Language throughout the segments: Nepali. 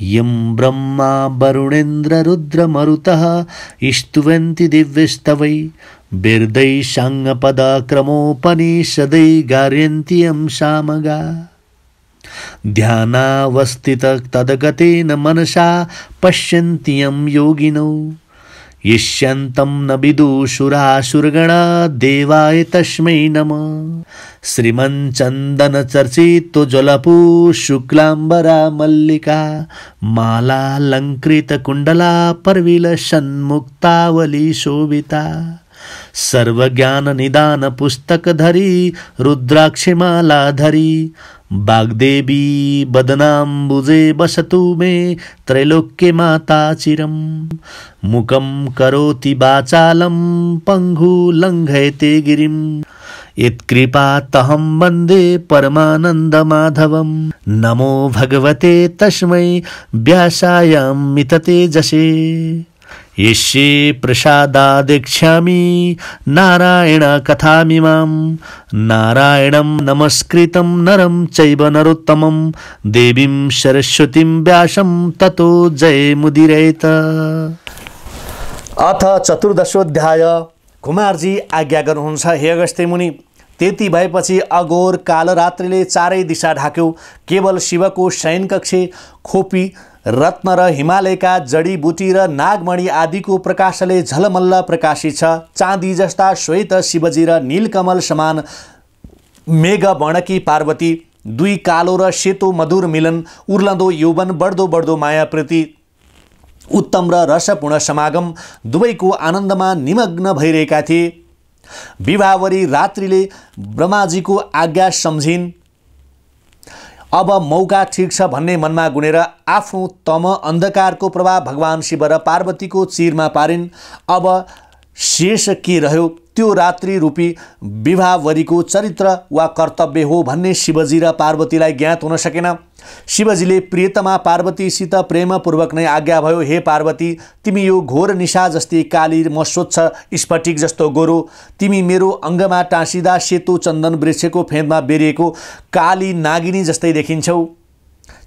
यं ब्रह्मा वरुणेन्द्र रुद्र मरुतः स्तुवन्ति दिव्यस्तवै बिर्दै साङ्गपदक्रमोपनिषदै गार्यन्ति यं सामगा ध्यानावस्थित तद्गतेन मनसा पश्यन्ति यं योगिनो यस्यन्तं न विदुषुरासुरगणा देवाय तस्मै नमः श्रीमच्चन्दन चर्चितो ज्वलपु शुक्लाम्बरा मल्लिका मालालङ्कृत कुण्डला परविलसन्मुक्तावली शोभिता सर्वज्ञान निदान पुस्तक धरी रुद्राक्षमाला धरी वाग्देवी बदनाम्बुजे बसतु मे त्रैलोक्ये माता चिरं मुखं करोति वाचालं पङ्गु लङ्घयते गिरिं यत्कृपातहं वन्दे परमानन्दमाधवं नमो भगवते तस्मै व्यासायामिततेजसे यस्ये प्रसादादेक्ष्यामि नारायण कथामिमां नारायणं नमस्कृतं नरं चैव नरोत्तमं देवीं सरस्वतीं व्यासं ततो जयमुदीरयेत। अथ चतुर्दशोऽध्याय। कुमारजी आज्ञा गर्नुहुन्छ हे अगस्त्य मुनि। त्यति भएपछि अघोर कालरात्रिले चारै दिशा ढाक्यो। केवल शिवको शयनकक्ष खोपी रत्न र हिमालयका जडीबुटी र नागमणि आदिको प्रकाशले झलमल्ल प्रकाशित छ। चाँदी जस्ता श्वेत शिवजी र नीलकमल समान मेघ वर्णकी पार्वती, दुई कालो र सेतो मधुर मिलन, उर्लदो यौवन, बढ्दो बढ्दो माया प्रीति, उत्तम र रसपूर्ण समागम दुवैको आनन्दमा निमग्न भइरहेका थिए। विवाहवरी रात्रिले ब्रह्माजीको आज्ञा सम्झिन्। अब मौका ठिक छ भन्ने मनमा गुनेर आफ्नो तम अन्धकारको प्रभाव भगवान शिव र पार्वतीको चिरमा पारिन्। अब शेष के रह्यो त्यो रात्रि रूपी विवाहवरीको चरित्र वा कर्तव्य हो भन्ने शिवजी र पार्वतीलाई ज्ञात हुन सकेन। शिवजीले प्रियतमा पार्वतीसित प्रेमपूर्वक नै आज्ञा भयो, हे पार्वती, तिमी यो घोर निशा जस्तै काली, म स्वच्छ स्फटिक जस्तो गोरो। तिमी मेरो अङ्गमा टाँसिँदा सेतो चन्दन वृक्षको फेदमा बेरिएको काली नागिनी जस्तै देखिन्छौ।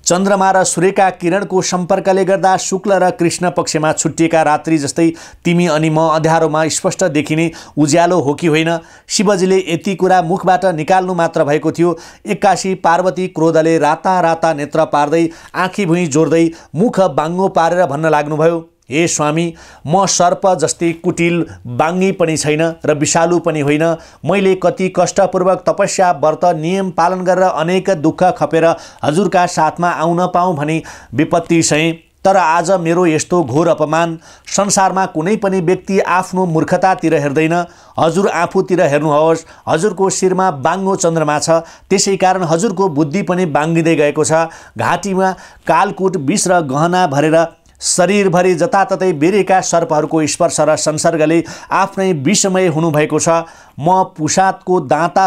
चन्द्रमा र सूर्यका किरणको सम्पर्कले गर्दा शुक्ल र कृष्ण पक्षमा छुट्टिएका रात्रि जस्तै तिमी अनि म अँध्यारोमा स्पष्ट देखिने उज्यालो हो कि होइन? शिवजीले यति कुरा मुखबाट निकाल्नु मात्र भएको थियो। एक्कासी पार्वती क्रोधले राता राता नेत्र पार्दै आँखी भुइँ जोड्दै मुख बाङ्गो पारेर भन्न लाग्नुभयो, हे स्वामी, म सर्प जस्तै कुटिल बाङ्गी पनि छैन र विषालु पनि होइन। मैले कति कष्टपूर्वक तपस्या व्रत नियम पालन गरेर अनेक दुःख खपेर हजुरका साथमा आउन पाऊँ भनी विपत्ति सहे। तर आज मेरो यस्तो घोर अपमान। संसारमा कुनै पनि व्यक्ति आफ्नो मूर्खतातिर हेर्दैन। हजुर आफूतिर हेर्नुहोस्। हजुरको शिरमा बाङ्गो चन्द्रमा छ, त्यसै कारण हजुरको बुद्धि पनि बाङ्गिँदै गएको छ। घाँटीमा कालकुट विष र गहना भरेर शरीरभरि जताततै बेरेका सर्पहरूको स्पर्श र संसर्गले आफ्नै विषमय हुनुभएको छ। म पुषाको दाँत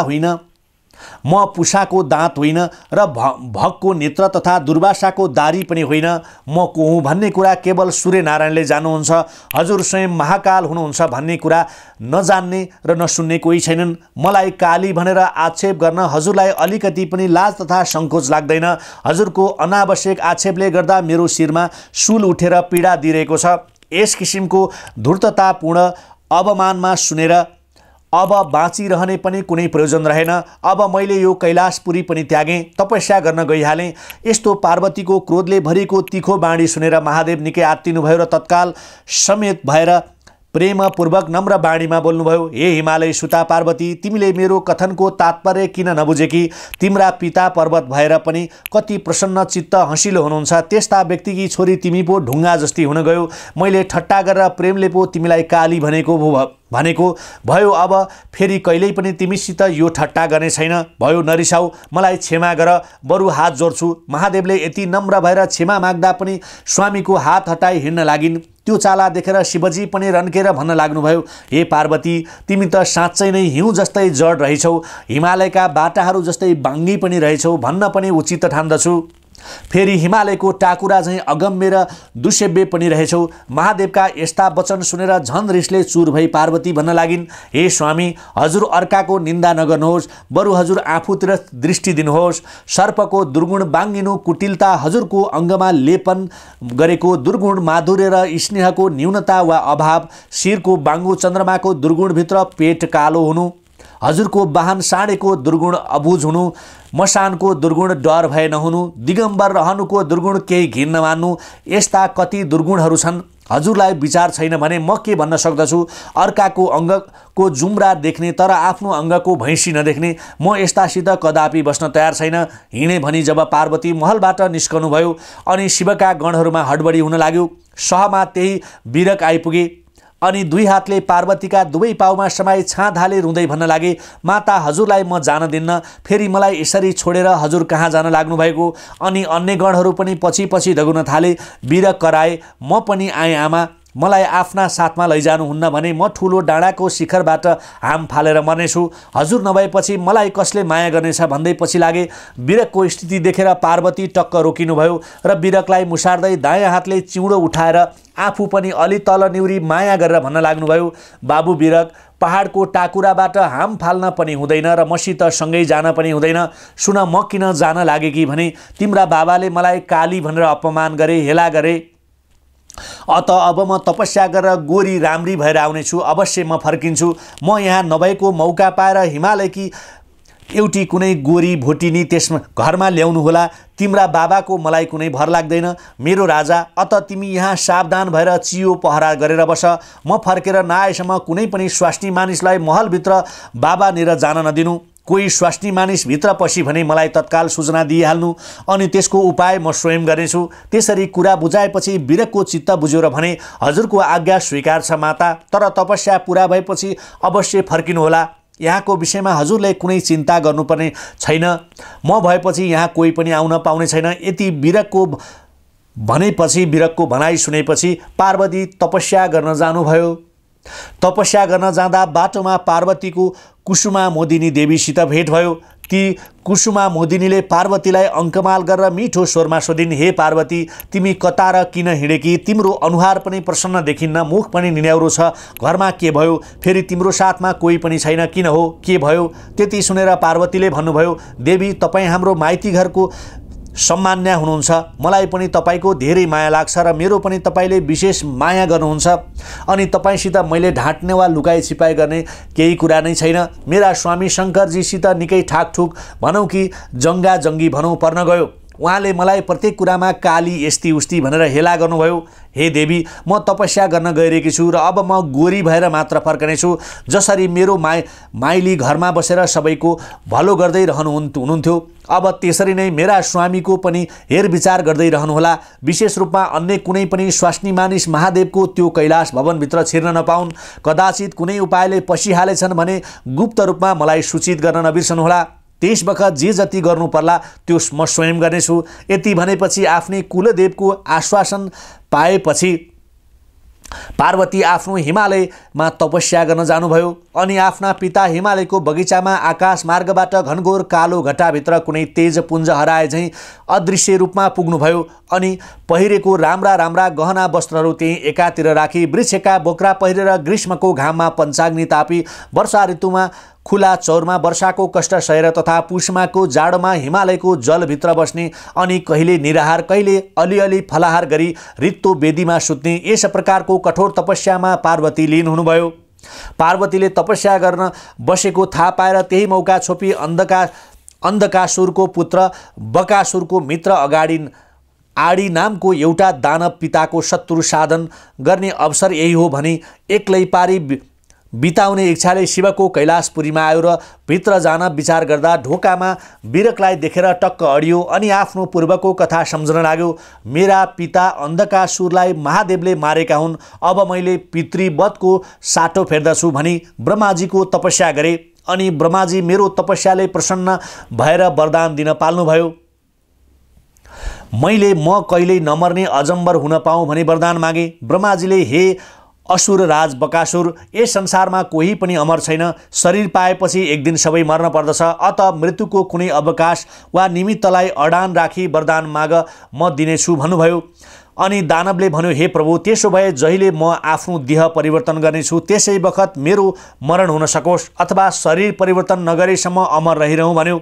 होइन र भगको नेत्र तथा दुर्वासाको दारी पनि होइन। म को हुँ भन्ने कुरा केवल सूर्यनारायणले जान्नुहुन्छ। हजुर स्वयं महाकाल हुनुहुन्छ भन्ने कुरा नजान्ने र नसुन्ने कोही छैनन्। मलाई काली भनेर आक्षेप गर्न हजुरलाई अलिकति पनि लाज तथा सङ्कोच लाग्दैन। हजुरको अनावश्यक आक्षेपले गर्दा मेरो शिरमा शूल उठेर पीडा दिइरहेको छ। यस किसिमको धूर्ततापूर्ण अवमानमा सुनेर अब बाँचिरहने पनि कुनै प्रयोजन रहेन। अब मैले यो कैलाशपुरी पनि त्यागेँ, तपस्या गर्न गइहालेँ। यस्तो पार्वतीको क्रोधले भरिएको तीखो बाणी सुनेर महादेव निकै आत्तिनुभयो र तत्काल समेत भएर प्रेमपूर्वक नम्र बाणीमा बोल्नुभयो, हे हिमालय सुता पार्वती, तिमीले मेरो कथनको तात्पर्य किन नबुझेकी? तिम्रा पिता पर्वत भएर पनि कति प्रसन्न चित्त हँसिलो हुनुहुन्छ। त्यस्ता व्यक्तिकी छोरी तिमी पो ढुङ्गा जस्ती हुन गयो। मैले ठट्टा गरेर प्रेमले पो तिमीलाई काली भनेको भयो। अब फेरि कहिल्यै पनि तिमीसित यो ठट्टा गर्ने छैन। भयो, नरिसाऊ, मलाई क्षमा गर, बरु हात जोड्छु। महादेवले यति नम्र भएर क्षमा माग्दा पनि स्वामीको हात हटाई हिँड्न लागिन्। त्यो चाला देखेर शिवजी पनि रन्केर भन्न लाग्नुभयो, हे पार्वती, तिमी त साँच्चै नै हिउँ जस्तै जड रहेछौ, हिमालयका बाटाहरू जस्तै बाङ्गी पनि रहेछौ भन्न पनि उचित ठान्दछु। फेरि हिमालयको टाकुरा झैँ अगम्य र दुसेव्य पनि रहेछौ। महादेवका यस्ता वचन सुनेर झन रिसले चुर भई पार्वती भन्न लागिन्, हे स्वामी, हजुर अर्काको निन्दा नगर्नुहोस्, बरु हजुर आफूतिर दृष्टि दिनुहोस्। सर्पको दुर्गुण बाङ्गिनु कुटिलता, हजुरको अङ्गमा लेपन गरेको दुर्गुण माधुर्य र स्नेहको न्यूनता वा अभाव, शिरको बाङ्गो चन्द्रमाको दुर्गुणभित्र पेट कालो हुनु, हजुरको वाहन साँडेको दुर्गुण अबुझ हुनु, मसानको दुर्गुण डर भए नहुनु, दिगम्बर रहनुको दुर्गुण केही घिन नमान्नु, यस्ता कति दुर्गुणहरू छन्। हजुरलाई विचार छैन भने म के भन्न सक्दछु? अर्काको अङ्गको जुम्रा देख्ने तर आफ्नो अङ्गको भैँसी नदेख्ने म यस्तासित कदापि बस्न तयार छैन। हिँडे भनी जब पार्वती महलबाट निस्कनु भयो अनि शिवका गणहरूमा हडबडी हुन लाग्यो। सहमा त्यही बिरक आइपुगे अनि दुई हातले पार्वतीका दुवै पाउमा समाई छाँद हाले रुँदै भन्न लागे, माता, हजुरलाई म जान दिन्न, फेरि मलाई यसरी छोडेर हजुर कहाँ जान लाग्नु भएको? अनि अन्य गणहरू पनि पछि पछि दगुन थाले। बिरक कराए, म पनि आएँ आमा, मलाई आफ्ना साथमा लैजानुहुन्न भने म ठुलो डाँडाको शिखरबाट हाम फालेर मर्नेछु। हजुर नभएपछि मलाई कसले माया गर्नेछ भन्दै पछि लागे। बिरकको स्थिति देखेर पार्वती टक्क रोकिनुभयो र बिरकलाई मुसार्दै दायाँ हातले चिउँडो उठाएर आफू पनि अलि तल निउरी माया गरेर भन्न लाग्नुभयो, बाबु बिरक, पहाडको टाकुराबाट हाम फाल्न पनि हुँदैन र मसित सँगै जान पनि हुँदैन। सुन, म किन जान लागेकी भने तिम्रा बाबाले मलाई काली भनेर अपमान गरे, हेला गरे। अत अब म तपस्या गरेर गोरी राम्री भएर आउनेछु। अवश्य म फर्किन्छु। म यहाँ नभएको मौका पाएर हिमालयकी एउटी कुनै गोरी भोटिनी त्यस घरमा ल्याउनुहोला। तिम्रा बाबाको मलाई कुनै भर लाग्दैन, मेरो राजा। अत तिमी यहाँ सावधान भएर चियो पहरा गरेर बस। म फर्केर नआएसम्म कुनै पनि स्वास्नी मानिसलाई महलभित्र बाबानिर जान नदिनु। कोही स्वास्नी मानिस भित्र पसी भने मलाई तत्काल सूचना दिइहाल्नु, अनि त्यसको उपाय म स्वयं गर्नेछु। त्यसरी कुरा बुझाएपछि बिरकको चित्त बुझ्यो र भने, हजुरको आज्ञा स्वीकार छ माता, तर तपस्या पुरा भएपछि अवश्य फर्किनुहोला। यहाँको विषयमा हजुरले कुनै चिन्ता गर्नुपर्ने छैन। म भएपछि यहाँ कोही पनि आउन पाउने छैन। यति बिरकको भनेपछि, बिरकको भनाइ सुनेपछि पार्वती तपस्या गर्न जानुभयो। तपस्या गर्न जाँदा बाटोमा पार्वतीको कुसुमा मोदिनी देवीसित भेट भयो। ती कुसुमा मोदिनीले पार्वतीलाई अङ्कमाल गरेर मिठो स्वरमा सोधिन्, हे पार्वती, तिमी कता र किन हिँडेकी? तिम्रो अनुहार पनि प्रसन्न देखिन्न, मुख पनि निन्याउरो छ। घरमा के भयो? फेरि तिम्रो साथमा कोही पनि छैन, किन हो? के भयो? त्यति सुनेर पार्वतीले भन्नुभयो, देवी, तपाईँ हाम्रो माइती घरको सम्मान्य हुनुहुन्छ। मलाई पनि तपाईँको धेरै माया लाग्छ र मेरो पनि तपाईँले विशेष माया गर्नुहुन्छ। अनि तपाईँसित मैले ढाँट्ने वा लुकाइ छिपाइ गर्ने केही कुरा नै छैन। मेरा स्वामी शङ्करजीसित निकै ठाकठुक भनौँ कि जङ्गा जङ्गी भनौँ पर्न गयो। उहाँले मलाई प्रत्येक कुरामा काली यस्ती उस्ती भनेर हेला गर्नुभयो। हे देवी, म तपस्या गर्न गइरहेकी छु र अब म गोरी भएर मात्र फर्कनेछु। जसरी मेरो माइली घरमा बसेर सबैको भलो गर्दै हुनुहुन्थ्यो, अब त्यसरी नै मेरा स्वामीको पनि हेरविचार गर्दै रहनुहोला। विशेष रूपमा अन्य कुनै पनि स्वास्नी मानिस महादेवको त्यो कैलाश भवनभित्र छिर्न नपाउन्। कदाचित कुनै उपायले पसिहालेछन् भने गुप्त रूपमा मलाई सूचित गर्न नबिर्सनुहोला। त्यस बखत जे जति गर्नु पर्ला त्यो म स्वयं गर्नेछु। यति भनेपछि आफ्नै कुलदेवको आश्वासन पाएपछि पार्वती आफ्नो हिमालयमा तपस्या गर्न जानुभयो। अनि आफ्ना पिता हिमालयको बगैँचामा आकाश मार्गबाट घनघोर कालो घटाभित्र कुनै तेजपुञ्ज हराए झैँ अदृश्य रूपमा पुग्नुभयो। अनि पहिरेको राम्रा राम्रा गहना वस्त्रहरू त्यही एकातिर राखी वृक्षका बोक्रा पहिरेर ग्रीष्मको घाममा पञ्चाग्नि तापी वर्षा ऋतुमा खुला चौरमा वर्षाको कष्ट सहेर तथा पुष्माको जाडोमा हिमालयको जलभित्र बस्ने अनि कहिले निराहार कहिले अलिअलि फलाहार गरी रित्तो वेदीमा सुत्ने यस प्रकारको कठोर तपस्यामा पार्वती लीन हुनुभयो। पार्वतीले तपस्या गर्न बसेको थाहा पाएर त्यही मौका छोपी अन्धकासुरको पुत्र बकासुरको मित्र आडी नामको एउटा दानव पिताको शत्रु साधन गर्ने अवसर यही हो भनी एक्लै पारी बिताउने इच्छाले शिवको कैलाशपुरीमा आयो र भित्र जान विचार गर्दा ढोकामा बिरकलाई देखेर टक्क अडियो अनि आफ्नो पूर्वको कथा सम्झन लाग्यो। मेरा पिता अन्धकासुरलाई महादेवले मारेका हुन्, अब मैले पितृवधको साटो फेर्दछु भनी ब्रह्माजीको तपस्या गरे। अनि ब्रह्माजी मेरो तपस्याले प्रसन्न भएर वरदान दिन पाल्नुभयो। मैले कहिल्यै नमर्ने अजम्बर हुन पाऊँ भनी वरदान मागे। ब्रह्माजीले, हे असुर राज बकासुर, यस संसारमा कोही पनि अमर छैन, शरीर पाएपछि एक दिन सबै मर्न पर्दछ, अत मृत्युको कुनै अवकाश वा निमित्तलाई अडान राखी वरदान माग, म दिनेछु भन्नुभयो। अनि दानवले भन्यो, हे प्रभु, त्यसो भए जहिले म आफ्नो देह परिवर्तन गर्नेछु त्यसै बखत मेरो मरण हुन सकोस्, अथवा शरीर परिवर्तन नगरेसम्म अमर रहिरहँ भन्यो।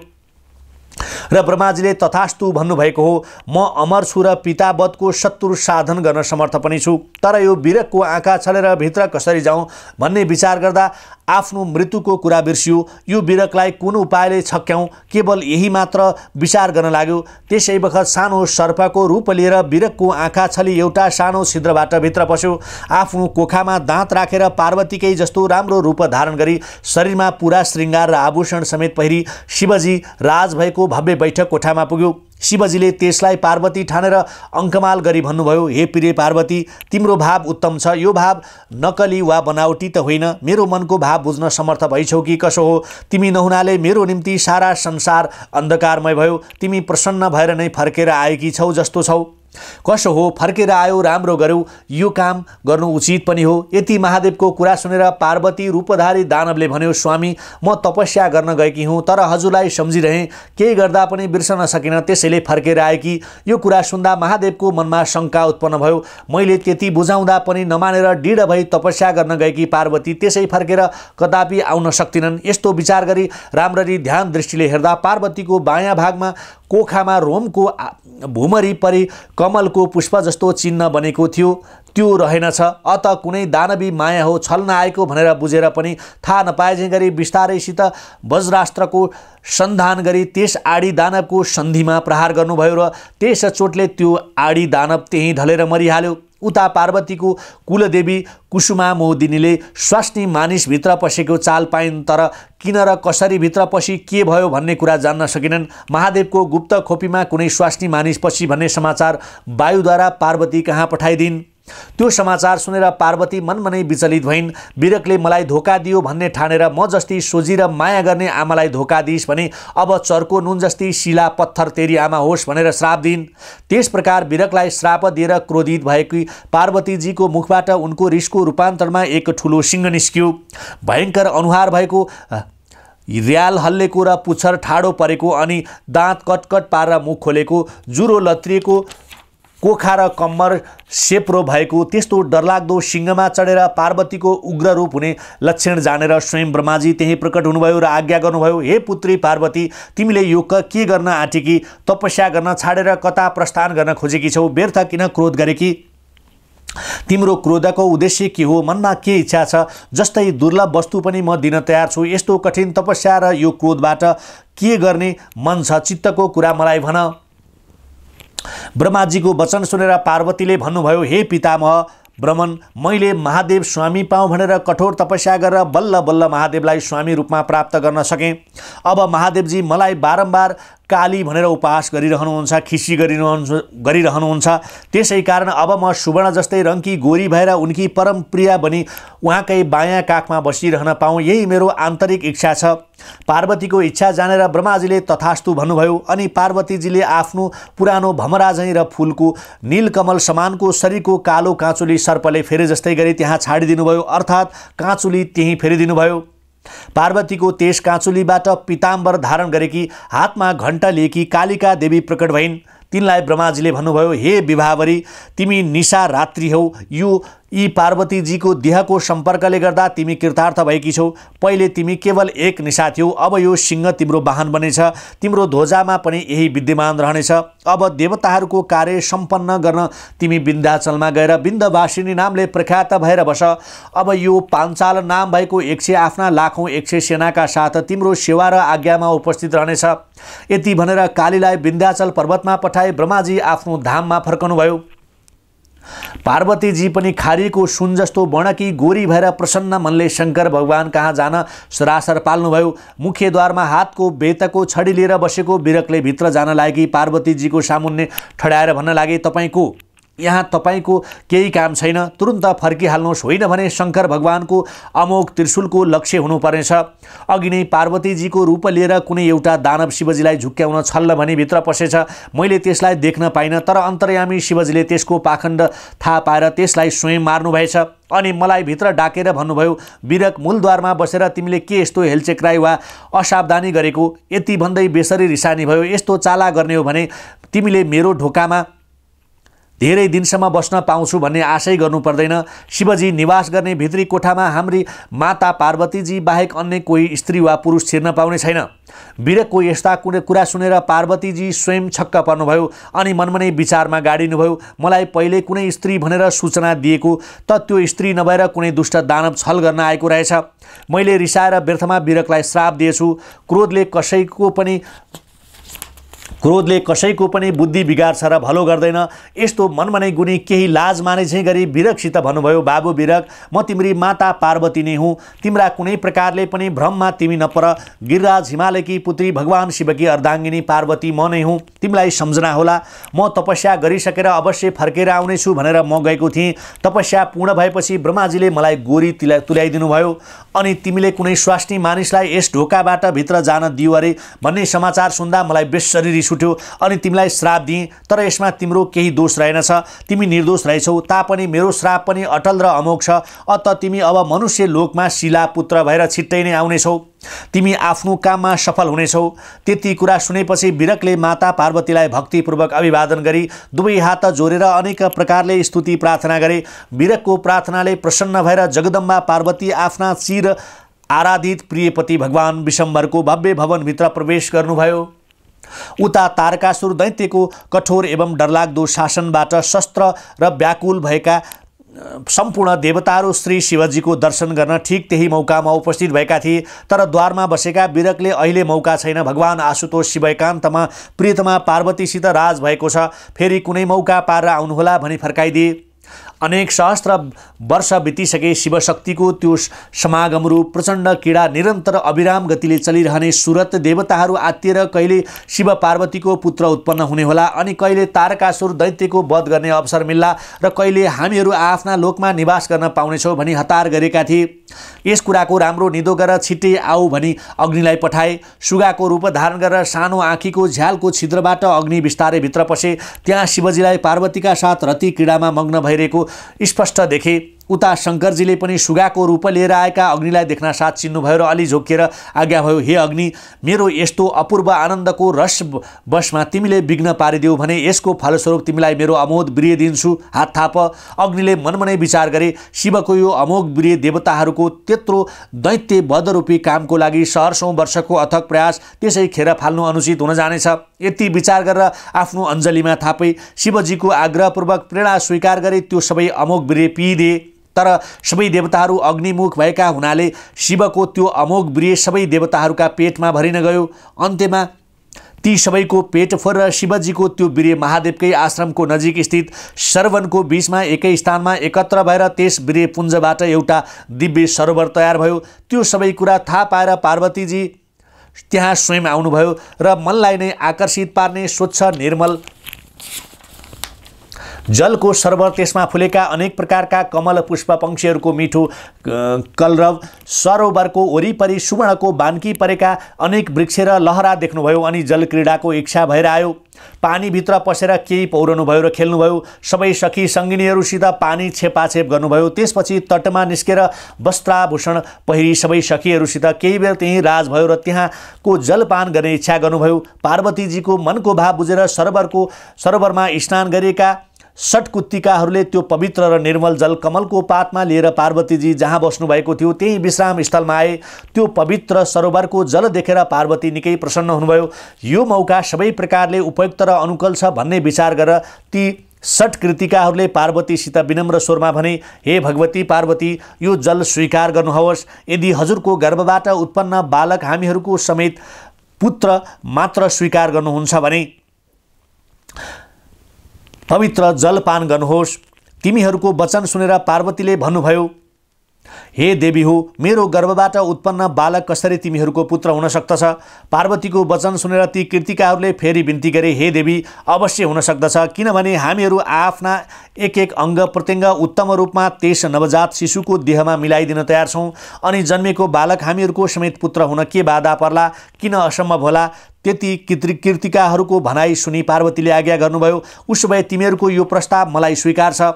र ब्रह्माजीले तथास्तु भन्नुभएको हो। म अमर छु र पितावतको शत्रु साधन गर्न समर्थ पनि छु, तर यो बिरकको आँखा छलेर भित्र कसरी जाउँ भन्ने विचार गर्दा आफ्नो मृत्युको कुरा बिर्सियो। यो बिरकलाई कुन उपायले छक्क्याउँ, केवल यही मात्र विचार गर्न लाग्यो। त्यसै बखत सानो सर्पको रूप लिएर बिरकको आँखा छली एउटा सानो छिद्रबाट भित्र पस्यो। आफ्नो कोखामा दाँत राखेर पार्वतीकै जस्तो राम्रो रूप धारण गरी शरीरमा पुरा श्रृङ्गार र आभूषण समेत पहिरी शिवजी राज भएको भव्य बैठक कोठामा पुग्यो। शिवजीले त्यसलाई पार्वती ठानेर अङ्कमाल गरी भन्नुभयो, हे प्रिय पार्वती, तिम्रो भाव उत्तम छ। यो भाव नकली वा बनावटी त होइन, मेरो मनको भाव बुझ्न समर्थ भइछौ कि कसो हो? तिमी नहुनाले मेरो निम्ति सारा संसार अन्धकारमय भयो। तिमी प्रसन्न भएर नै फर्केर आएकी छौ जस्तो छौ। कसो हो, फर्केर आयो, राम्रो गर्यौ, यो काम गर्नु उचित पनि हो। यति महादेवको कुरा सुनेर पार्वती रूपधारी दानवले भन्यो, स्वामी, म तपस्या गर्न गएकी हुँ, तर हजुरलाई सम्झिरहेँ, केही गर्दा पनि बिर्सन सकिनँ, त्यसैले फर्केर आएकी। यो कुरा सुन्दा महादेवको मनमा शङ्का उत्पन्न भयो। मैले त्यति बुझाउँदा पनि नमानेर दृढ भई तपस्या गर्न गएकी पार्वती त्यसै फर्केर कदापि आउन सक्दिनन्। यस्तो विचार गरी राम्ररी ध्यान दृष्टिले हेर्दा पार्वतीको बायाँ भागमा कोखामा रोमको भुमरी परि कमलको पुष्प जस्तो चिन्ह बनेको थियो, त्यो रहेनछ। अत कुनै दानवी माया हो, छल्न आएको भनेर बुझेर पनि थाहा नपाएझै गरी बिस्तारैसित वज्रास्त्रको सन्धान गरी त्यस आडी दानवको सन्धिमा प्रहार गर्नुभयो र त्यस चोटले त्यो आडी दानव त्यहीँ ढलेर मरिहाल्यो। उता पार्वतीको कुलदेवी कुसुमा मोदिनीले स्वास्नी मानिसभित्र पसेको चाल पाइन्, तर किन र कसरी भित्र पसी के भयो भन्ने कुरा जान्न सकिनन्। महादेवको गुप्त खोपीमा कुनै स्वास्नी मानिस पछि भन्ने समाचार वायुद्वारा पार्वती कहाँ पठाइदिन्। त्यो समाचार सुनेर पार्वती मनमनै विचलित भइन्। बिरकले मलाई धोका दियो भन्ने ठानेर म जस्ती सोझी र माया गर्ने आमालाई धोका दिइस् भने अब चर्को नुन जस्ती शिला पत्थर तेरी आमा होस् भनेर श्राप दिइन्। त्यस प्रकार बिरकलाई श्राप दिएर क्रोधित भएकी पार्वतीजीको मुखबाट उनको रिसको रूपान्तरमा एक ठुलो सिंह निस्कियो। भयङ्कर अनुहार भएको, र्याल हल्लेको र पुच्छर ठाडो परेको, अनि दाँत कटकट पारेर मुख खोलेको, जुरो लत्रिएको, कोखा र कम्मर सेप्रो भएको त्यस्तो डरलाग्दो सिंहमा चढेर पार्वतीको उग्र रूप हुने लक्षण जानेर स्वयं ब्रह्माजी त्यही प्रकट हुनुभयो र आज्ञा गर्नुभयो, हे पुत्री पार्वती, तिमीले यो के गर्न आँटेकी? तपस्या गर्न छाडेर कता प्रस्थान गर्न खोजेकी छौ? व्यर्थ किन क्रोध गरेकी? तिम्रो क्रोधको उद्देश्य के हो? मनमा के इच्छा छ? जस्तै दुर्लभ वस्तु पनि म दिन तयार छु। यस्तो कठिन तपस्या र यो क्रोधबाट के गर्ने मन छ? चित्तको कुरा मलाई भन। ब्रह्माजीको वचन सुनेर पार्वतीले भन्नुभयो, हे पितामह ब्रह्मन, मैले महादेव स्वामी पाऊँ भनेर कठोर तपस्या गरेर बल्ल बल्ल महादेवलाई स्वामी रूपमा प्राप्त गर्न सकेँ। अब महादेवजी मलाई बारम्बार काली भनेर उपहास गरिरहनुहुन्छ, खिसी गरिरहनुहुन्छ। त्यसै कारण अब म सुवर्ण जस्तै रङ्की गोरी भएर उनकी परम प्रिया बनी उहाँकै बायाँ काखमा बसिरहन पाऊँ, यही मेरो आन्तरिक इच्छा छ। पार्वतीको इच्छा जानेर ब्रह्माजीले तथास्तु भन्नुभयो। अनि पार्वतीजीले आफ्नो पुरानो भमरा झैँ र फुलको नीलकमल समानको शरीरको कालो काँचुली सर्पले फेरे जस्तै गरी त्यहाँ छाडिदिनुभयो, अर्थात् काँचुली त्यहीँ फेरिदिनुभयो। पार्वतीको त्यस काँचुलीबाट पीताम्बर धारण गरेकी, हातमा घण्टा लिएकी कालिका देवी प्रकट भइन्। तिनलाई ब्रह्माजीले भन्नुभयो, हे विभावरी, तिमी निशा रात्रि हौ। यी पार्वतीजीको देहको सम्पर्कले गर्दा तिमी कृतार्थ भएकी छौ। पहिले तिमी केवल एक निशा थियौ, अब यो सिंह तिम्रो वाहन बनेछ। तिम्रो ध्वजामा पनि यही विद्यमान रहनेछ। अब देवताहरूको कार्य सम्पन्न गर्न तिमी विन्ध्याचलमा गएर विन्ध्यवासिनी नामले प्रख्यात भएर बस। अब यो पाञ्चाल नाम भएको 100 आफ्ना लाखौँ 100 सेनाका साथ तिम्रो सेवा र आज्ञामा उपस्थित रहनेछ। यति भनेर कालीलाई विन्ध्याचल पर्वतमा पठाए ब्रह्माजी आफ्नो धाममा फर्कनुभयो। पार्वतीजी पनि खारीको सुन जस्तो वर्णकी गोरी भएर प्रसन्न मनले शङ्कर भगवान कहाँ जान सरासर पाल्नुभयो। मुख्यद्वारमा हातको बेतको छडी लिएर बसेको बिरकले भित्र जान लागेकी पार्वतीजीको सामुन्ने ठडाएर भन्न लागे, यहाँ तपाईँको केही काम छैन, तुरुन्त फर्किहाल्नुहोस्, होइन भने शङ्कर भगवानको अमोघ त्रिशूलको लक्ष्य हुनुपर्नेछ। अघि नै पार्वतीजीको रूप लिएर कुनै एउटा दानव शिवजीलाई झुक्क्याउन छल्न भनी भित्र पसेछ। मैले त्यसलाई देख्न पाइनँ, तर अन्तर्यामी शिवजीले त्यसको पाखण्ड थाहा पाएर त्यसलाई स्वयं मार्नुभएछ। अनि मलाई भित्र डाकेर भन्नुभयो, बिरक मूलद्वारमा बसेर तिमीले के यस्तो हेलचेक्राई वा असावधानी गरेको? यति भन्दै बेसरी रिसानी भयो। यस्तो चाला गर्ने हो भने तिमीले मेरो ढोकामा धेरै दिनसम्म बस्न पाउँछु भन्ने आशै गर्नु पर्दैन। शिवजी निवास गर्ने भित्री कोठामा हाम्री माता पार्वतीजी बाहेक अन्य कोही स्त्री वा पुरुष छिर्न पाउने छैन। बिरकको यस्ता कुरा सुनेर पार्वतीजी स्वयं छक्क पर्नुभयो अनि मनमनै विचारमा गाडिनुभयो, मलाई पहिले कुनै स्त्री भनेर सूचना दिएको त त्यो स्त्री नभएर कुनै दुष्ट दानव छल गर्न आएको रहेछ। मैले रिसाएर व्यर्थमा बिरकलाई श्राप दिएछु। क्रोधले कसैको पनि बुद्धि बिगार्छ र भलो गर्दैन। यस्तो मनमनै गुणी केही लाज माने चाहिँ गरी बिरकसित भन्नुभयो, बाबु बिरक, म तिम्री माता पार्वती नै हुँ। तिम्रा कुनै प्रकारले पनि भ्रममा तिमी नपर। गिरिराज हिमालयकी पुत्री भगवान शिवकी अर्धाङ्गिनी पार्वती म नै हुँ। तिमीलाई सम्झना होला, म तपस्या गरिसकेर अवश्य फर्केर आउनेछु भनेर म गएको थिएँ। तपस्या पूर्ण भएपछि ब्रह्माजीले मलाई गोरी तुल्याइदिनु भयो अनि तिमीले कुनै स्वास्नी मानिसलाई यस ढोकाबाट भित्र जान दियो अरे भन्ने समाचार सुन्दा मलाई बेसरी रिस उठ्यो अनि तिमीलाई श्राप दिएँ। तर यसमा तिम्रो केही दोष रहेनछ, तिमी निर्दोष रहेछौ। तापनि मेरो श्राप पनि अटल र अमोघ छ। अत तिमी अब मनुष्य लोकमा शिला पुत्र भएर छिट्टै नै आउनेछौ। तिमी आफ्नो काममा सफल हुनेछौ। त्यति कुरा सुनेपछि बिरकले माता पार्वतीलाई भक्तिपूर्वक अभिवादन गरी दुवै हात जोडेर अनेक प्रकारले स्तुति प्रार्थना गरे। बिरकको प्रार्थनाले प्रसन्न भएर जगदम्बा पार्वती आफ्ना चिर आराधित प्रियपति भगवान विशम्भरको भव्य भवनभित्र प्रवेश गर्नुभयो। उता तारकासुर दैत्यको कठोर एवं डरलाग्दो शासनबाट शस्त्र र व्याकुल भएका सम्पूर्ण देवताहरू श्री शिवजीको दर्शन गर्न ठिक त्यही मौकामा उपस्थित भएका थिए। तर द्वारमा बसेका बिरकले अहिले मौका छैन, भगवान आशुतोष शिव एकान्तमा प्रियतमा पार्वतीसित राज भएको छ, फेरि कुनै मौका पारेर आउनुहोला भनी फर्काइदिए। अनेक सहस्त्र वर्ष बितिसके शिवशक्तिको त्यो समागमरू प्रचण्ड कीडा निरन्तर अविराम गतिले चलिरहने सुरत देवताहरू आत्तिएर कहिले शिव पार्वतीको पुत्र उत्पन्न हुने होला अनि कहिले तारकासुर दैत्यको वध गर्ने अवसर मिल्ला र कहिले हामीहरू आफ्ना लोकमा निवास गर्न पाउनेछौँ भनी हतार गरेका थिए। यस कुराको राम्रो निदो गरेर छिट्टै आऊ भनी अग्निलाई पठाए। सुगाको रूप धारण गरेर सानो आँखीको झ्यालको छिद्रबाट अग्नि बिस्तारै भित्र पसे। त्यहाँ शिवजीलाई पार्वतीका साथ रति क्रीडामा मग्न भइरहेको स्पष्ट देखे। उता शङ्करजीले पनि सुगाको रूप लिएर आएका अग्निलाई देख्न साथ चिन्नुभयो र अलि झोकिएर आज्ञा भयो, हे अग्नि, मेरो यस्तो अपूर्व आनन्दको रस बसमा तिमीले विघ्न पारिदेऊ भने यसको फलस्वरूप तिमीलाई मेरो अमोघ वीर्य दिन्छु, हात थाप। अग्निले मनमनै विचार गरे, शिवको यो अमोघ वीर्य देवताहरूको त्यत्रो दैत्य वधरूपी कामको लागि सहर्षौं वर्षको अथक प्रयास त्यसै खेर फाल्नु अनुचित हुन जानेछ। यति विचार गरेर आफ्नो अञ्जलीमा थापे। शिवजीको आग्रहपूर्वक प्रेरणा स्वीकार गरे त्यो सबै अमोघ वीर्य पिइदिए। तर सबै देवताहरू अग्निमुख भएका हुनाले शिवको त्यो अमोघ वीर्य सबै देवताहरूका पेटमा भरिन गयो। अन्त्यमा ती सबैको पेट फोरेर शिवजीको त्यो वीर्य महादेवकै आश्रमको नजिक स्थित सरवनको बीचमा एकै स्थानमा एकत्र भएर त्यस वीर्य पुञ्जबाट एउटा दिव्य सरोवर तयार भयो। त्यो सबै कुरा थाहा पाएर पार्वतीजी त्यहाँ स्वयं आउनुभयो र मनलाई नै आकर्षित पार्ने स्वच्छ निर्मल जलको सरोवर, त्यसमा फुलेका अनेक प्रकारका कमल पुष्प पंक्षीहरूको मिठो कलरव, सरोवरको वरिपरि सुवर्णको बान्की परेका अनेक वृक्ष र लहरा देख्नुभयो अनि जल क्रीडाको इच्छा भएर आयो। पानीभित्र पसेर केही पौरनुभयो र खेल्नुभयो। सबै सखी सङ्गिनीहरूसित पानी छेपाछेप गर्नुभयो। त्यसपछि तटमा निस्केर वस्त्राभूषण पहिरी सबै सखीहरूसित केही बेर त्यहीँ राज भयो र त्यहाँको जलपान गर्ने इच्छा गर्नुभयो। पार्वतीजीको मनको भाव बुझेर सरोवरमा स्नान गरेका षट्कुत्तिकाहरूले त्यो पवित्र र निर्मल जल कमलको पातमा लिएर पार्वतीजी जहाँ बस्नुभएको थियो त्यही विश्राम स्थलमा आए। त्यो पवित्र सरोवरको जल देखेर पार्वती निकै प्रसन्न हुनुभयो। यो मौका सबै प्रकारले उपयुक्त र अनुकूल छ भन्ने विचार गरेर ती षट्कृतिकाहरूले पार्वतीसित विनम्र स्वरमा भने, हे भगवती पार्वती, यो जल स्वीकार गर्नुहोस्। यदि हजुरको गर्भबाट उत्पन्न बालक हामीहरूको समेत पुत्र मात्र स्वीकार गर्नुहुन्छ भने पवित्र जलपान गर्नुहोस्। तिमीहरूको वचन सुनेर पार्वतीले भन्नुभयो, हे देवी हो, मेरो गर्भबाट उत्पन्न बालक कसरी तिमीहरूको पुत्र हुन सक्दछ? पार्वतीको वचन सुनेर ती कृतिकाहरूले फेरि बिन्ती गरे, हे देवी, अवश्य हुन सक्दछ, किनभने हामीहरू आफ्ना एक एक अङ्ग प्रत्यङ्ग उत्तम रूपमा त्यस नवजात शिशुको देहमा मिलाइदिन तयार छौँ अनि जन्मेको बालक हामीहरूको समेत पुत्र हुन के बाधा पर्ला, किन असम्भव होला? त्यति कृतिकाहरूको भनाइ सुनि पार्वतीले आज्ञा गर्नुभयो, उसो भए तिमीहरूको यो प्रस्ताव मलाई स्वीकार छ।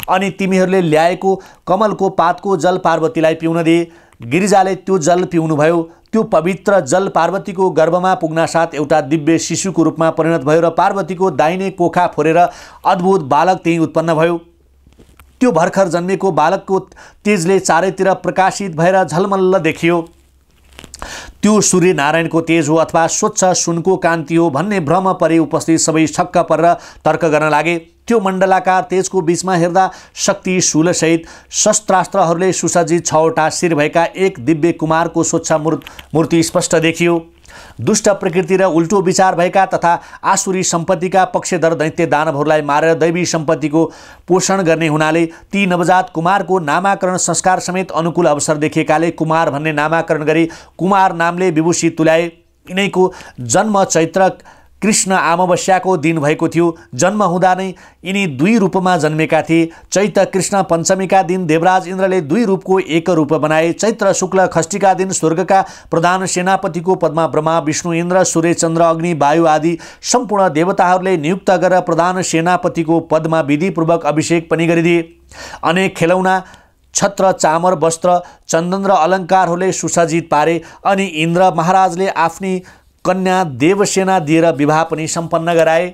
अनि तिमीहरूले ल्याएको कमलको पातको जल पार्वतीलाई पिउन दिए। गिरिजाले त्यो जल पिउनुभयो। त्यो पवित्र जल पार्वतीको गर्भमा पुग्नासाथ एउटा दिव्य शिशुको रूपमा परिणत भयो र पार्वतीको दाहिने कोखा फोरेर अद्भुत बालक त्यही उत्पन्न भयो। त्यो भर्खर जन्मेको बालकको तेजले चारैतिर प्रकाशित भएर झलमल्ल देखियो। त्यो सूर्य नारायणको तेज हो अथवा स्वच्छ सुनको कान्ति हो भन्ने भ्रम परे उपस्थित सबै छक्क परेर तर्क गर्न लागे। त्यो मण्डलाकार तेजको बीचमा हेर्दा शक्ति शूलसहित शस्त्रास्त्रहरूले सुसज्जित 6वटा शिर भएका एक दिव्य कुमारको स्वच्छ मूर्ति स्पष्ट देखियो। दुष्ट प्रकृति र उल्टो विचार भएका तथा आसुरी सम्पत्तिका पक्षधर दैत्य दानवहरूलाई मारेर दैवी सम्पत्तिको पोषण गर्ने हुनाले ती नवजात कुमारको नामाकरण संस्कार समेत अनुकूल अवसर देखिएकाले कुमार भन्ने नामाकरण गरी कुमार नामले विभूषित तुल्याए। यिनैको जन्म चैत्र कृष्ण अमावस्याको दिन भएको थियो। जन्म हुँदा नै यिनी 2 रूपमा जन्मेका थिए। चैत्र कृष्ण पञ्चमीका दिन देवराज इन्द्रले 2 रूपको एक रूप बनाए। चैत्र शुक्ल षष्ठीका दिन स्वर्गका प्रधान सेनापतिको पदमा ब्रह्मा विष्णु इन्द्र सूर्य चन्द्र अग्नि वायु आदि सम्पूर्ण देवताहरूले नियुक्त गरेर प्रधान सेनापतिको पदमा विधिपूर्वक अभिषेक पनि गरिदिए। अनेक खेलौना छत्र चामर वस्त्र चन्दन र अलङ्कारहरूले सुसज्जित पारे अनि इन्द्र महाराजले आफ्नी कन्या देवसेना दिएर विवाह पनि सम्पन्न गराए।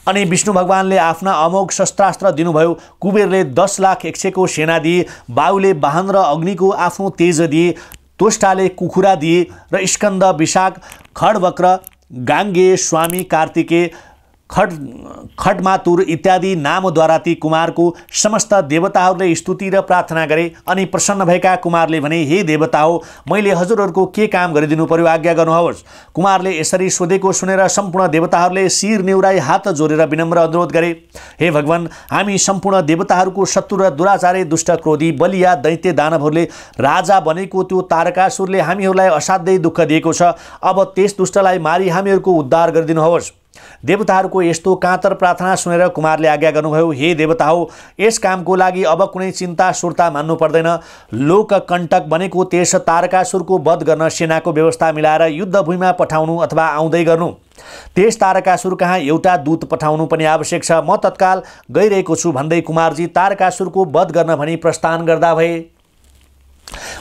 अनि विष्णु भगवानले आफ्ना अमोघ शस्त्रास्त्र दिनुभयो। कुबेरले 10 लाख यक्षको सेना दिए। वायुले वाहन र अग्निको आफ्नो तेज दिए। त्वष्टाले कुखुरा दिए र स्कन्द विशाख खड्वक्र गाङ्गे स्वामी कार्तिके खड्मातुर इत्यादि नामद्वारा ती कुमारको समस्त देवताहरूले स्तुति र प्रार्थना गरे। अनि प्रसन्न भएका कुमारले भने, हे देवता हो, मैले हजुरहरूको के काम गरिदिनु पर्यो, आज्ञा गर्नुहोस्। कुमारले यसरी सोधेको सुनेर सम्पूर्ण देवताहरूले शिर नेउराई हात जोडेर विनम्र अनुरोध गरे, हे भगवान, हामी सम्पूर्ण देवताहरूको शत्रु र दुराचारी दुष्ट क्रोधी बलिया दैत्य दानवहरूले राजा बनेको त्यो तारकासुरले हामीहरूलाई असाध्यै दुःख दिएको छ। अब त्यस दुष्टलाई मारी हामीहरूको उद्धार गरिदिनुहोस्। देवताहरूको यस्तो कातर प्रार्थना सुनेर कुमारले आज्ञा गर्नुभयो, हे देवता हो, यस कामको लागि अब कुनै चिन्ता सुर्ता मान्नु पर्दैन। लोककण्टक बनेको त्यस तारकासुरको वध गर्न सेनाको व्यवस्था मिलाएर युद्धभूमिमा पठाउनु अथवा आउँदै गर्नु। त्यस तारकासुर कहाँ एउटा दूत पठाउनु पनि आवश्यक छ। म तत्काल गइरहेको छु भन्दै कुमारजी तारकासुरको वध गर्न भनी प्रस्थान गर्दा भए।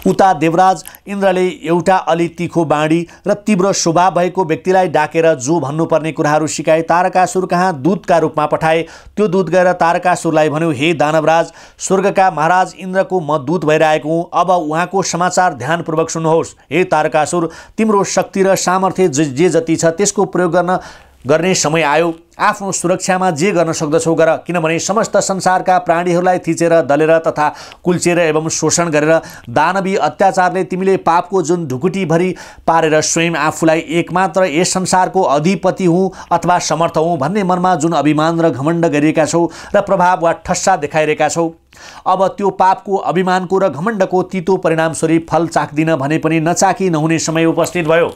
उता देवराज इन्द्रले एउटा अलि तीखो बाणी र तीव्र स्वभाव भएको व्यक्तिलाई डाकेर जो भन्नुपर्ने कुराहरू सिकाए तारकासुर कहाँ दूतका रूपमा पठाए। त्यो दूत गएर तारकासुरलाई भन्यो, हे दानवराज, स्वर्गका महाराज इन्द्रको म दूत भएर आएको हुँ। अब उहाँको समाचार ध्यानपूर्वक सुन्नुहोस्। हे तारकासुर, तिम्रो शक्ति र सामर्थ्य जे जति छ त्यसको प्रयोग गर्ने समय आयो। आफ्नो सुरक्षामा जे गर्न सक्दछौ गर, किनभने समस्त संसारका प्राणीहरूलाई थिचेर दलेर तथा कुल्चेर एवं शोषण गरेर दानवी अत्याचारले तिमीले पापको जुन ढुकुटीभरि पारेर स्वयं आफूलाई एकमात्र यस संसारको अधिपति हुँ अथवा समर्थ हुँ भन्ने मनमा जुन अभिमान र घमण्ड गरिएका छौ र प्रभाव वा ठस्सा देखाइरहेका छौ, अब त्यो पापको अभिमानको र घमण्डको तीतो परिणामस्वरूप फल चाख्दिन भने पनि नचाखी नहुने समय उपस्थित भयो।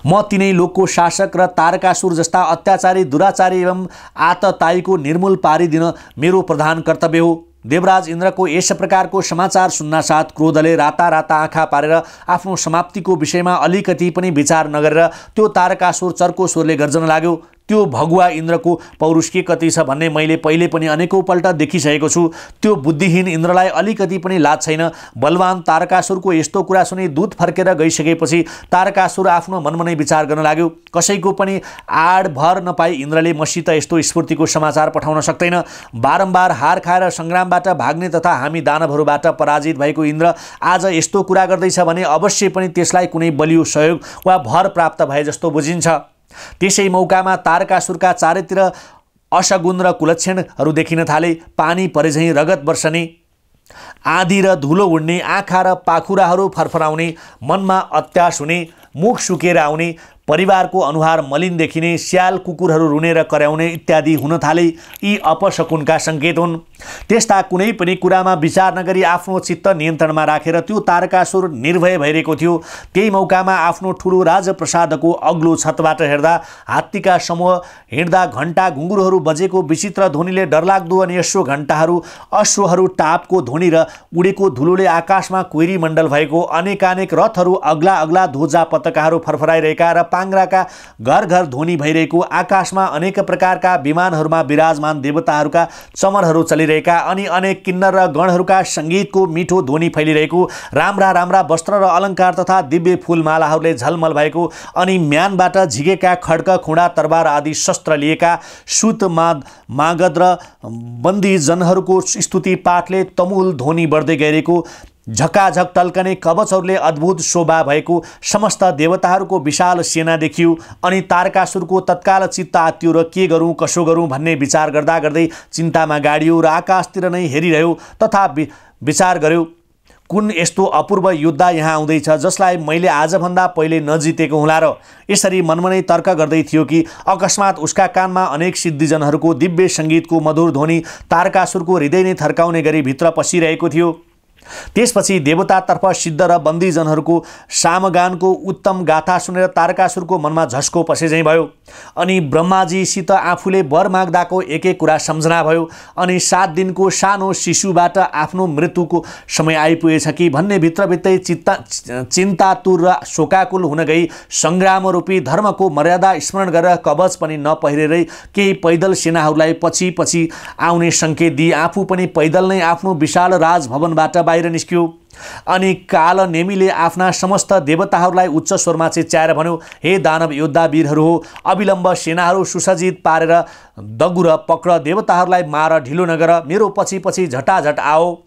म तिनै लोकको शासक र तारकासुर जस्ता अत्याचारी दुराचारी एवं आततायीको निर्मूल पारिदिन मेरो प्रधान कर्तव्य हो। देवराज इन्द्रको यस प्रकारको समाचार सुन्नासाथ क्रोधले राता राता आँखा पारेर आफ्नो समाप्तिको विषयमा अलिकति पनि विचार नगरेर त्यो तारकासुर चर्को स्वरले गर्जन लाग्यो। त्यो भगुवा इन्द्रको पौरुष के कति छ भन्ने मैले पहिले पनि अनेकौं पल्ट देखिसकेको छु। त्यो बुद्धिहीन इन्द्रलाई अलिकति पनि लाज छैन। बलवान तारकासुरको यस्तो कुरा सुनि दूत फर्केर गइसकेपछि तारकासुर आफ्नो मनमा नै विचार गर्न लाग्यो। कसैको पनि आडभर नपाई इन्द्रले मसित यस्तो स्फूर्तिको समाचार पठाउन सक्दैन। बारम्बार हार खाएर सङ्ग्रामबाट भाग्ने तथा हामी दानवहरूबाट पराजित भएको इन्द्र आज यस्तो कुरा गर्दैछ भने अवश्य पनि त्यसलाई कुनै बलियो सहयोग वा भर प्राप्त भए जस्तो बुझिन्छ। त्यसै मौकामा तारकासुरका चारैतिर अशगुन र कुलक्षणहरू देखिन थाले। पानी परे झैँ रगत वर्षने, आँधी र धुलो उड्ने, आँखा र पाखुराहरू फरफराउने, मनमा अत्यास हुने, मुख सुकेर आउने, परिवारको अनुहार मलिन देखिने, स्याल कुकुरहरू रुने र कराउने इत्यादि हुन थाले। यी अपशकुनका सङ्केत हुन्। त्यस्ता कुनै पनि कुरामा विचार नगरी आफ्नो चित्त नियन्त्रणमा राखेर त्यो तारकासुर निर्भय भइरहेको थियो। त्यही मौकामा आफ्नो ठुलो राजप्रसादको अग्लो छतबाट हेर्दा हात्तीका समूह हिँड्दा घण्टा घुङ्गुरहरू बजेको विचित्र ध्वनिले डरलाग्दो अनि अश्व घण्टाहरू अश्वहरू टापको ध्वनि र उडेको धुलोले आकाशमा कोइरी मण्डल भएको अनेकानेक रथहरू अग्ला अग्ला ध्वजा पताकाहरू फरफराइरहेका र पाङ्ग्राका घर घर ध्वनि भइरहेको, आकाशमा अनेक प्रकारका विमानहरूमा विराजमान देवताहरूका चमरहरू चलिरहेका अनि अनेक किन्नर र गणहरूका सङ्गीतको मिठो ध्वनि फैलिरहेको, राम्रा राम्रा वस्त्र र अलङ्कार तथा दिव्य फुलमालाहरूले झलमल भएको अनि म्यानबाट झिकेका खड्ग खुँडा तरबार आदि शस्त्र लिएका सुत मागध र बन्दीजनहरूको स्तुति पाठले तमुल ध्वनि बढ्दै गइरहेको, झकाझक टल्कने कवचहरूले अद्भुत शोभा भएको समस्त देवताहरूको विशाल सेना देखियो। अनि तारकासुरको तत्काल चित्त आत्यो र के गरौँ कसो गरौँ भन्ने विचार गर्दा गर्दै चिन्तामा गाडियो र आकाशतिर नै हेरिरह्यो तथा विचार गर्यो, कुन यस्तो अपूर्व योद्धा यहाँ आउँदैछ जसलाई मैले आजभन्दा पहिले नजितेको हुँला र। यसरी मनमनै तर्क गर्दै थियो कि अकस्मात उसका कानमा अनेक सिद्धिजनहरूको दिव्य सङ्गीतको मधुर ध्वनि तारकासुरको हृदय नै थर्काउने गरी भित्र पसिरहेको थियो। त्यसपछि देवतातर्फ सिद्ध र बन्दीजनहरूको सामगानको उत्तम गाथा सुनेर तारकासुरको मनमा झस्को पसेझैँ भयो अनि ब्रह्माजीसित आफूले वर माग्दाको एक एक कुरा सम्झना भयो अनि 7 दिनको सानो शिशुबाट आफ्नो मृत्युको समय आइपुगेछ कि भन्ने भित्रभित्रै चिन्तातुर र शोकाकुल हुन गई सङ्ग्राम रूपी धर्मको मर्यादा स्मरण गरेर कवच पनि नपहिरेरै केही पैदल सेनाहरूलाई पछि पछि आउने सङ्केत दिई आफू पनि पैदल नै आफ्नो विशाल राजभवनबाट बाहिर निस्क्यो। अनि काल नेमीले आफ्ना समस्त देवताहरूलाई उच्च स्वरमा चिच्याएर भन्यो, हे दानव योद्धा वीरहरू हो, अविलम्ब सेनाहरू सुसज्जित पारेर दगुर पक्र, देवताहरूलाई मार, ढिलो नगर, मेरो पछि पछि झटाझट आओ।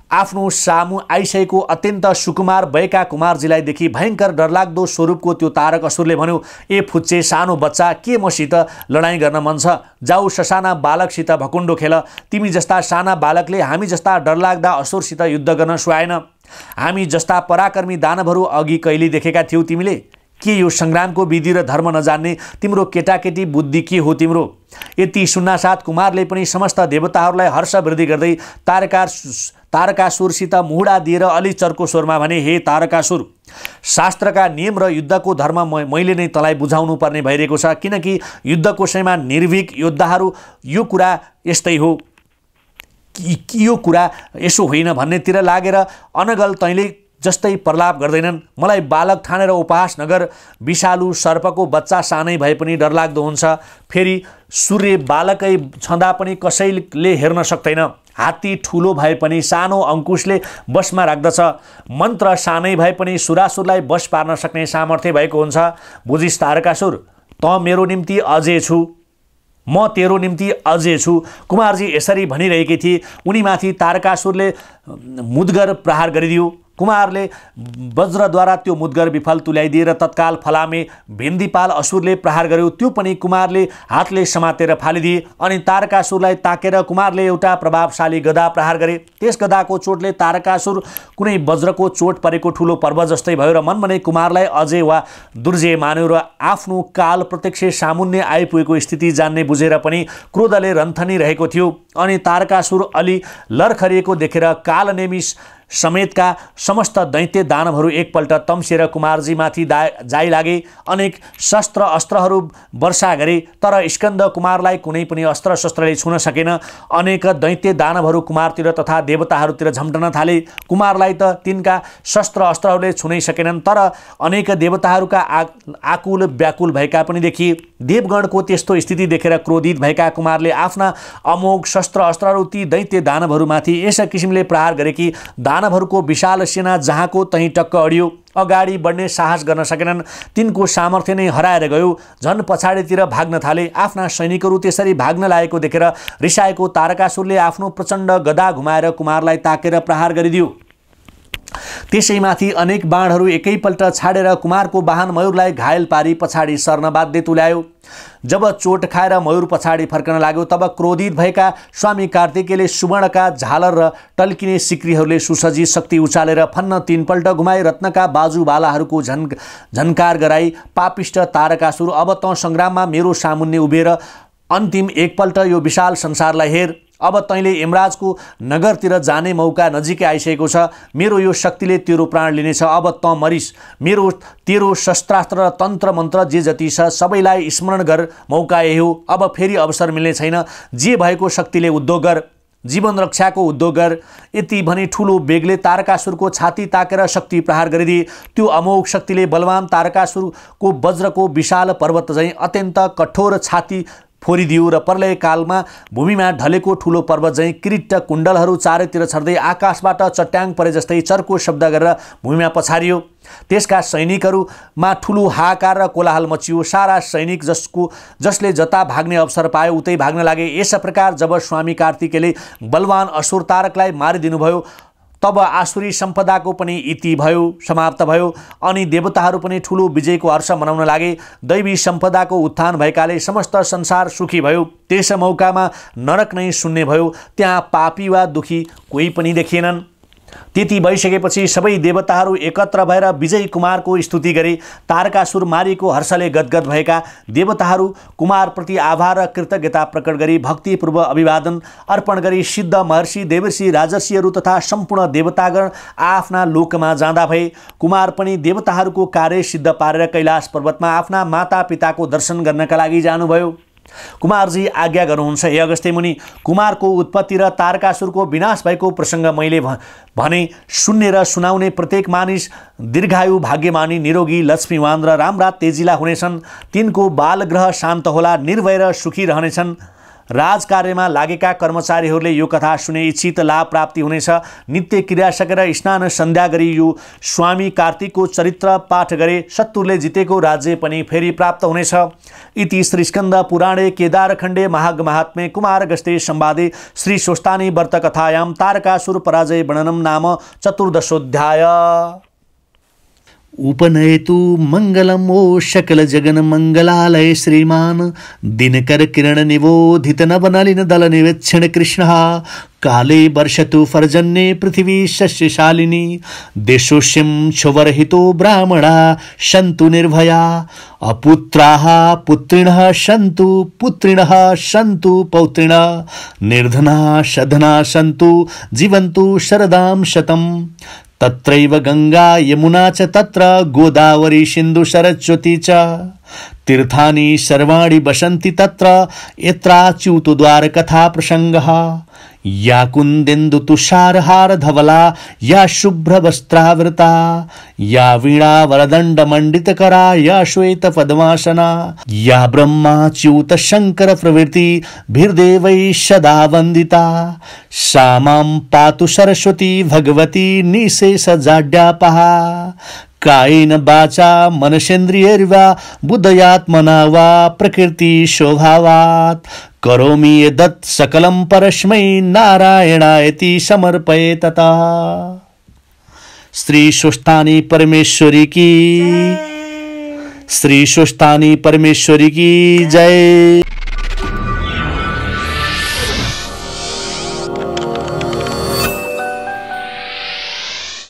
आफ्नो सामु आइसकेको अत्यन्त सुकुमार भएका कुमारजीलाई देखि भयङ्कर डरलाग्दो स्वरूपको त्यो तारकासुरले भन्यो, ए फुच्चे सानो बच्चा, के मसित लडाइँ गर्न मन छ? जाऊ ससाना बालकसित भकुण्डो खेल। तिमी जस्ता साना बालकले हामी जस्ता डरलाग्दा असुरसित युद्ध गर्न सुहाएन। हामी जस्ता पराक्रमी दानवहरू अघि कहिले देखेका थियौ तिमीले? के यो सङ्ग्रामको विधि र धर्म नजान्ने तिम्रो केटाकेटी बुद्धि के हो तिम्रो? यति सुन्नासाथ कुमारले पनि समस्त देवताहरूलाई हर्षवृद्धि गर्दै तारकासुरसित मुहुडा दिएर अलि चर्को स्वरमा भने, हे तारकासुर, शास्त्रका नियम र युद्धको धर्म मैले नै तँलाई बुझाउनु पर्ने भइरहेको छ, किनकि युद्धको समयमा निर्भीक योद्धाहरू यो कुरा यस्तै हो, यो कुरा यसो होइन भन्नेतिर लागेर अनगल तैँले जस्तै प्रलाप गर्दैनन्। मलाई बालक ठानेर उपहास नगर। विषालु सर्पको बच्चा सानै भए पनि डरलाग्दो हुन्छ। फेरि सूर्य बालकै छँदा पनि कसैले हेर्न सक्दैन। हात्ती ठुलो भए पनि सानो अङ्कुशले बसमा राख्दछ। मन्त्र सानै भए पनि सुरासुरलाई बस पार्न सक्ने सामर्थ्य भएको हुन्छ। बुझिस् तारकासुर, त मेरो निम्ति अझै छु, म तेरो निम्ति अझै छु। कुमारजी यसरी भनिरहेकी थिए। उनीमाथि तारकासुरले मुद्गर प्रहार गरिदियो। कुमारले वज्रद्वारा त्यो मुद्गर विफल तुल्याइदिएर तत्काल फलामे भेन्दिपाल असुरले प्रहार गर्यो। त्यो पनि कुमारले हातले समातेर फालिदिए। अनि तारकासुरलाई ताकेर कुमारले एउटा प्रभावशाली गदा प्रहार गरे। त्यस गदाको चोटले तारकासुर कुनै वज्रको चोट परेको ठुलो पर्व जस्तै भयो र मनमनै कुमारलाई अजय वा दुर्जय मान्यो र आफ्नो काल प्रत्यक्ष सामुन्ने आइपुगेको स्थिति जान्ने बुझेर पनि क्रोधले रन्थनी रहेको थियो। अनि तारकासुर अलि लरखरिएको देखेर कालनेमी समेतका समस्त दैत्य दानवहरू एकपल्ट तम्सेर कुमारजीमाथि जाइ लागे। अनेक शस्त्र अस्त्रहरू वर्षा गरे, तर स्कन्द कुमारलाई कुनै पनि अस्त्र शस्त्रले छुन सकेन। अनेक दैत्य दानवहरू कुमारतिर तथा देवताहरूतिर झम्टन थाले। कुमारलाई त तिनका शस्त्र अस्त्रहरूले छुनै सकेनन्, तर अनेक देवताहरूका आकुल व्याकुल भएका पनि देखिए। देवगणको त्यस्तो स्थिति देखेर क्रोधित भएका कुमारले आफ्ना अमोघ शस्त्र अस्त्रहरू ती दैत्य दानवहरूमाथि यस किसिमले प्रहार गरे कि दानवहरूको विशाल सेना जहाँको तहीँ टक्क अडियो। अगाडि बढ्ने साहस गर्न सकेनन्। तिनको सामर्थ्य नै हराएर गयो। झन् पछाडितिर भाग्न थाले। आफ्ना सैनिकहरू त्यसरी भाग्न लागेको देखेर रिसाएको तारकासुरले आफ्नो प्रचण्ड गदा घुमाएर कुमारलाई ताकेर प्रहार गरिदियो। त्यसैमाथि अनेक बाणहरू एकैपल्ट छाडेर कुमारको वाहन मयूरलाई घायल पारी पछाडि सर्न बाध्य तुल्यायो। जब चोट खाएर मयूर पछाडि फर्कन लाग्यो तब क्रोधित भएका स्वामी कार्तिकेयले सुवर्णका झालर र टल्किने सिक्रीहरूले सुसज्जित शक्ति उचालेर फन्न 3 पल्ट घुमाई रत्नका बाजुबालाहरूको झन्कार गराई। पापिष्ट तारकासुर, अब त सङ्ग्राममा मेरो सामुन्ने उभिएर अन्तिम एकपल्ट यो विशाल संसारलाई हेर। अब तैँले यमराजको नगरतिर जाने मौका नजिकै आइसकेको छ। मेरो यो शक्तिले तेरो प्राण लिनेछ। अब त मरिस। तेरो शस्त्रास्त्र र तन्त्र मन्त्र जे जति छ सबैलाई स्मरण गर। मौका यही हो। अब फेरि अवसर मिल्ने छैन। जे भएको शक्तिले उद्योग गर। जीवन रक्षाको उद्योग गर। यति भनी ठुलो बेगले तारकासुरको छाती ताकेर शक्ति प्रहार गरिदिए। त्यो अमोघ शक्तिले बलवान तारकासुरको वज्रको विशाल पर्वत झैँ अत्यन्त कठोर छाती फोरिदियो र प्रलय कालमा भूमिमा ढलेको ठुलो पर्वत झैँ किरीट कुण्डलहरू चारैतिर छर्दै आकाशबाट चट्याङ परे जस्तै चर्को शब्द गरेर भूमिमा पछारियो। त्यसका सैनिकहरूमा ठुलो हाहाकार र कोलाहल मचियो। सारा सैनिक जसले जता भाग्ने अवसर पायो उतै भाग्न लागे। यस प्रकार जब स्वामी कार्तिकेयले बलवान असुर तारकलाई मारिदिनुभयो तब आसुरी सम्पदाको पनि इति भयो, समाप्त भयो। अनि देवताहरू पनि ठुलो विजयको हर्ष मनाउन लागे। दैवी सम्पदाको उत्थान भएकाले समस्त संसार सुखी भयो। त्यस मौकामा नरक नै शून्य भयो। त्यहाँ पापी वा दुखी कोही पनि देखिएनन्। त्यति भइसकेपछि सबै देवताहरू एकत्र भएर विजय कुमारको स्तुति गरे। तारकासुर मारिएको हर्षले गदगद भएका देवताहरू कुमारप्रति आभार र कृतज्ञता प्रकट गरी भक्तिपूर्व अभिवादन अर्पण गरी सिद्ध महर्षि देवर्षि राजर्षिहरू तथा सम्पूर्ण देवतागण आफ्ना लोकमा जाँदा भए। कुमार पनि देवताहरूको कार्य सिद्ध पारेर कैलाश पर्वतमा आफ्ना माता पिताको दर्शन गर्नका लागि जानुभयो। कुमारजी आज्ञा गर्नुहुन्छ हे अगस्त्य मुनि। कुमारको उत्पत्ति र तारकासुरको विनाश भएको प्रसङ्ग मैले भने सुन्ने र सुनाउने प्रत्येक मानिस दीर्घायु, भाग्यमानी, निरोगी, लक्ष्मीवान र राम्रा तेजिला हुनेछन्। तिनको बालग्रह शान्त होला, निर्भय र सुखी रहनेछन्। राजकार्यमा लागेका कर्मचारीहरूले यो कथा सुने इच्छित लाभ प्राप्ति हुनेछ। नित्य क्रिया सकेर स्नान सन्ध्या गरी यो स्वामी कार्तिकको चरित्र पाठ गरे शत्रुले जितेको राज्य पनि फेरि प्राप्त हुनेछ। इति श्री स्कन्द पुराणे केदारखण्डे महाग महात्म्ये कुमार गस्ते संवादे श्री स्वस्तानी व्रत कथायां तारकासुर पराजय वर्णनम नाम चतुर्दशोऽध्याय। उपनयतु मंगलम ओ शकल जगन मंगलालय श्रीमान दिनकर किरण निबोधित नवनलिन दल निवेक्षण कृष्ण काले वर्षतु पर्जन्ये पृथिवी शस्यशालिनी देशोष्यं क्षुवरहितो ब्राह्मणा सन्तु निर्भया अपुत्राः पुत्रिणः सन्तु पुत्रिणः सन्तु पौत्रिणः निर्धनाः सधनाः सन्तु जीवन्तु शरदां शतम् तत्रैव गंगा यमुना च तत्र गोदावरी सिन्धु सरस्वती च तीर्थानि सर्वाणि वसन्ति तत्र यत्राच्युतद्वार कथा प्रसंगः या कुन्देन्दु तुषारहार धवला या शुभ्र वस्त्रावृता या वीणा वरदंड मंडितकरा या श्वेत पद्मासना या ब्रह्माच्युत शंकर प्रवृत्ति भीर्देवै सदा वंदिता सा मां पातु सरस्वती भगवती निशेष जाड्यापहा कायेन वाचा मनसेन्द्रियैर्वा बुद्धयात्मना वा प्रकृति स्वभावात् करोमि यदत् सकलं परस्मै नारायणायति समर्पये तथा। श्री स्वस्तानी परमेश्वरी की, श्री स्वस्तानी परमेश्वरी की जय।